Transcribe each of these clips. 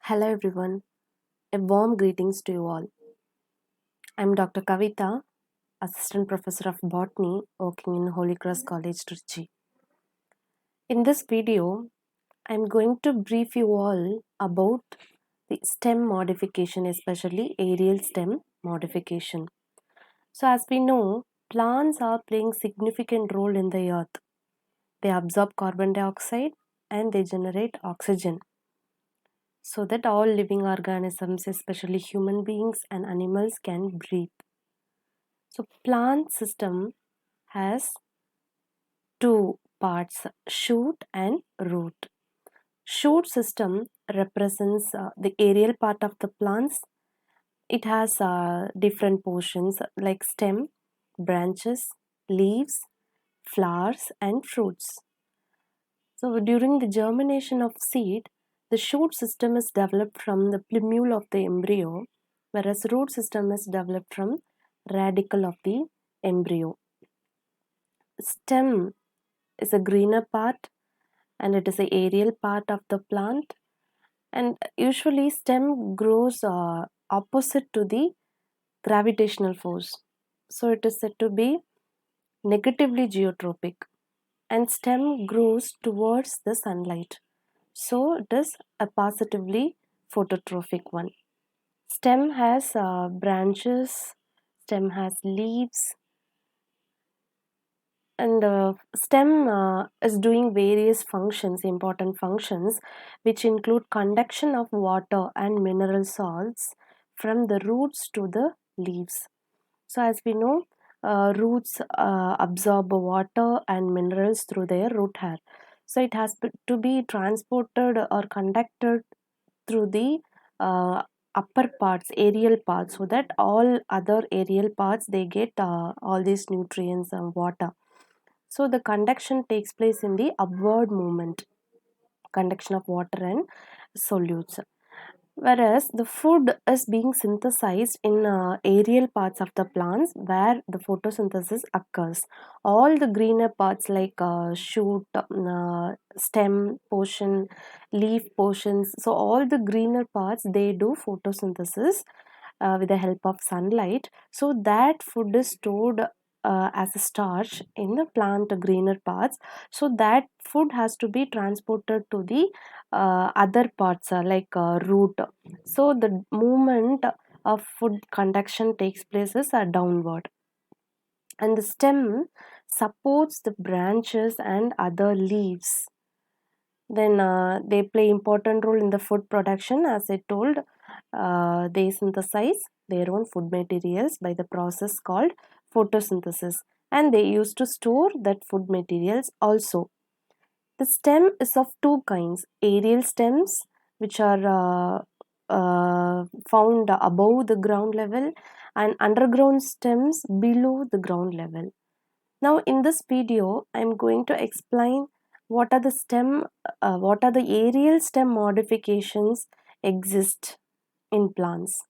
Hello everyone, a warm greetings to you all. I'm Dr. Kavita, Assistant Professor of Botany working in Holy Cross College, Trichy. In this video, I'm going to brief you all about the stem modification, especially aerial stem modification. So as we know, plants are playing significant role in the earth. They absorb carbon dioxide and they generate oxygen so that all living organisms, especially human beings and animals, can breathe. So plant system has two parts, shoot and root. Shoot system represents the aerial part of the plants. It has different portions like stem, branches, leaves, flowers and fruits. So during the germination of seed, the shoot system is developed from the plumule of the embryo, whereas root system is developed from radicle of the embryo. Stem is a greener part and it is the aerial part of the plant, and usually stem grows opposite to the gravitational force, so it is said to be negatively geotropic, and stem grows towards the sunlight, so it is a positively phototropic one. Stem has branches, stem has leaves, and stem is doing various functions, important functions, which include conduction of water and mineral salts from the roots to the leaves. So as we know, roots absorb water and minerals through their root hair, so it has to be transported or conducted through the upper parts, aerial parts, so that all other aerial parts they get all these nutrients and water. So the conduction takes place in the upward movement, conduction of water and solutes. Whereas the food is being synthesized in aerial parts of the plants where the photosynthesis occurs. All the greener parts like shoot, stem portion, leaf portions, so all the greener parts they do photosynthesis with the help of sunlight. So that food is stored as a starch in the plant greener parts. So that food has to be transported to the other parts like root. So the movement of food conduction takes place is downward, and the stem supports the branches and other leaves. Then they play important role in the food production. As I told, they synthesize their own food materials by the process called photosynthesis, and they used to store that food materials also. The stem is of two kinds: aerial stems, which are found above the ground level, and underground stems below the ground level. Now, in this video, I am going to explain what are the aerial stem modifications exist in plants.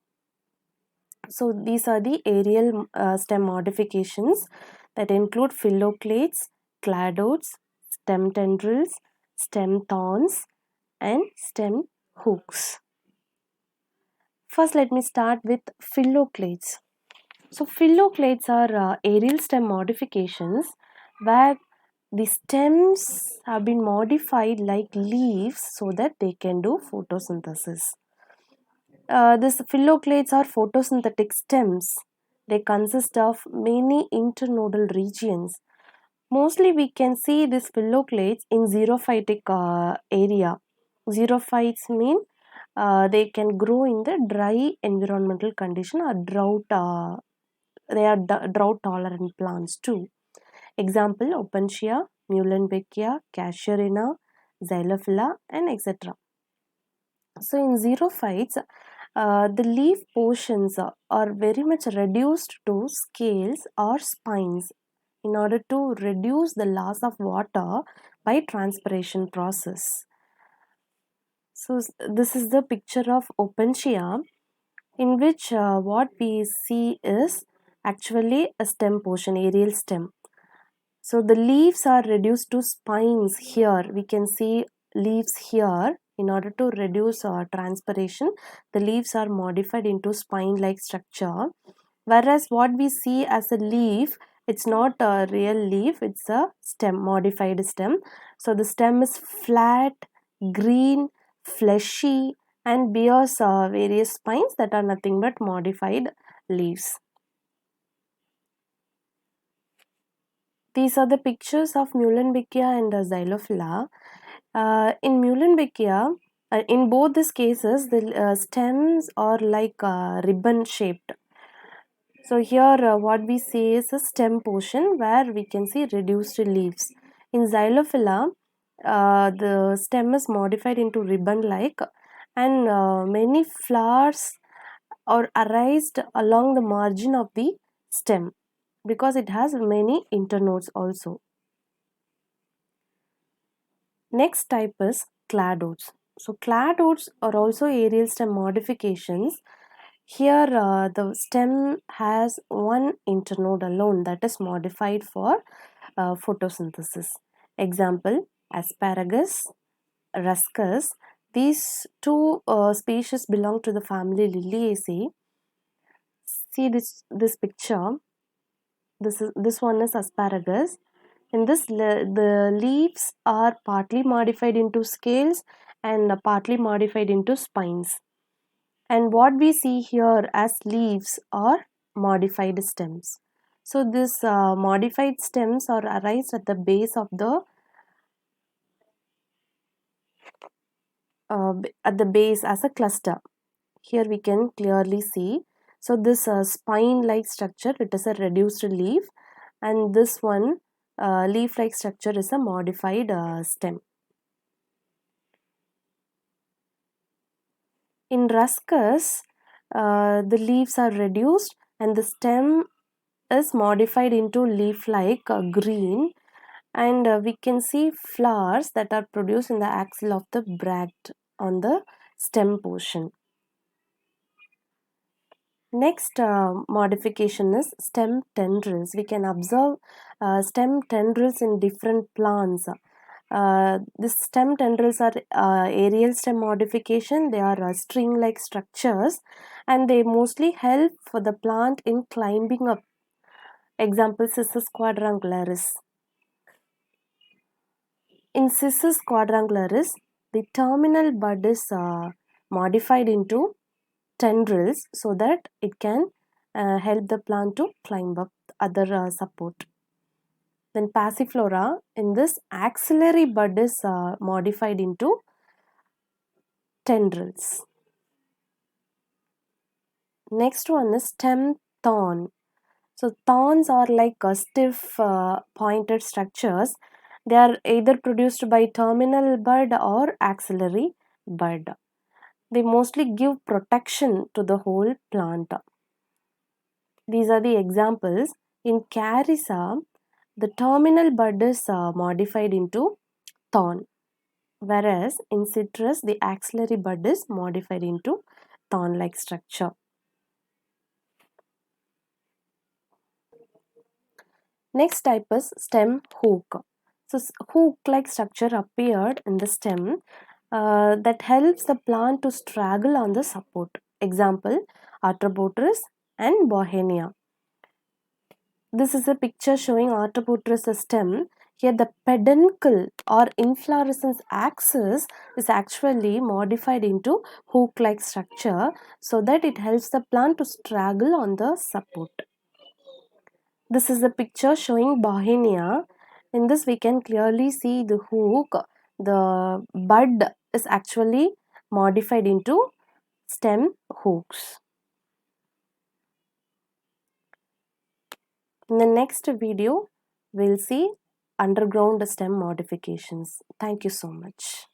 So, these are the aerial stem modifications that include phylloclades, cladodes, stem tendrils, stem thorns, and stem hooks. First, let me start with phylloclades. So, phylloclades are aerial stem modifications where the stems have been modified like leaves so that they can do photosynthesis. These phylloclades are photosynthetic stems. They consist of many internodal regions. Mostly we can see these phylloclades in xerophytic area. Xerophytes mean they can grow in the dry environmental condition or drought. They are drought tolerant plants too. Example: Opuntia, Muhlenbeckia, Casuarina, Xylophylla, and etc. So in xerophytes, the leaf portions are very much reduced to scales or spines in order to reduce the loss of water by transpiration process. So this is the picture of Opuntia, in which what we see is actually a stem portion, aerial stem. So the leaves are reduced to spines here. We can see leaves here In order to reduce transpiration, the leaves are modified into spine-like structure. Whereas what we see as a leaf, it's not a real leaf, it's a stem, modified stem. So the stem is flat, green, fleshy, and bears various spines that are nothing but modified leaves. These are the pictures of Muhlenbeckia and Xylophylla. In Muhlenbeckia, in both these cases, the stems are like ribbon shaped. So here what we see is a stem portion where we can see reduced leaves. In Xylophylla, the stem is modified into ribbon like, and many flowers are raised along the margin of the stem because it has many internodes also. Next type is cladodes. So cladodes are also aerial stem modifications. Here the stem has one internode alone that is modified for photosynthesis. Example, asparagus, ruscus. These two species belong to the family Liliaceae. See this picture. This one is asparagus. In this, the leaves are partly modified into scales and partly modified into spines. And what we see here as leaves are modified stems. So this modified stems are raised at the base of the at the base as a cluster. Here we can clearly see. So this spine-like structure, it is a reduced leaf, and this one leaf-like structure is a modified stem. In ruscus, the leaves are reduced and the stem is modified into leaf-like green, and we can see flowers that are produced in the axil of the bract on the stem portion. Next modification is stem tendrils. We can observe stem tendrils in different plants. The stem tendrils are aerial stem modification. They are string-like structures and they mostly help for the plant in climbing up. Example, Cissus quadrangularis. In Cissus quadrangularis, the terminal bud is modified into tendrils so that it can help the plant to climb up other support. Then Passiflora, in this axillary bud is modified into tendrils. Next one is stem thorn. So thorns are like stiff pointed structures. They are either produced by terminal bud or axillary bud. They mostly give protection to the whole plant. These are the examples. In Carissa, the terminal bud is modified into thorn, whereas in citrus, the axillary bud is modified into thorn-like structure. Next type is stem hook. So hook-like structure appeared in the stem that helps the plant to straggle on the support. Example, Arthropoteris and Bauhinia. This is a picture showing Arthropoteris stem. Here the peduncle or inflorescence axis is actually modified into hook-like structure so that it helps the plant to straggle on the support. This is a picture showing Bauhinia. In this we can clearly see the hook. The bud is actually modified into stem hooks. In the next video, we'll see underground stem modifications. Thank you so much.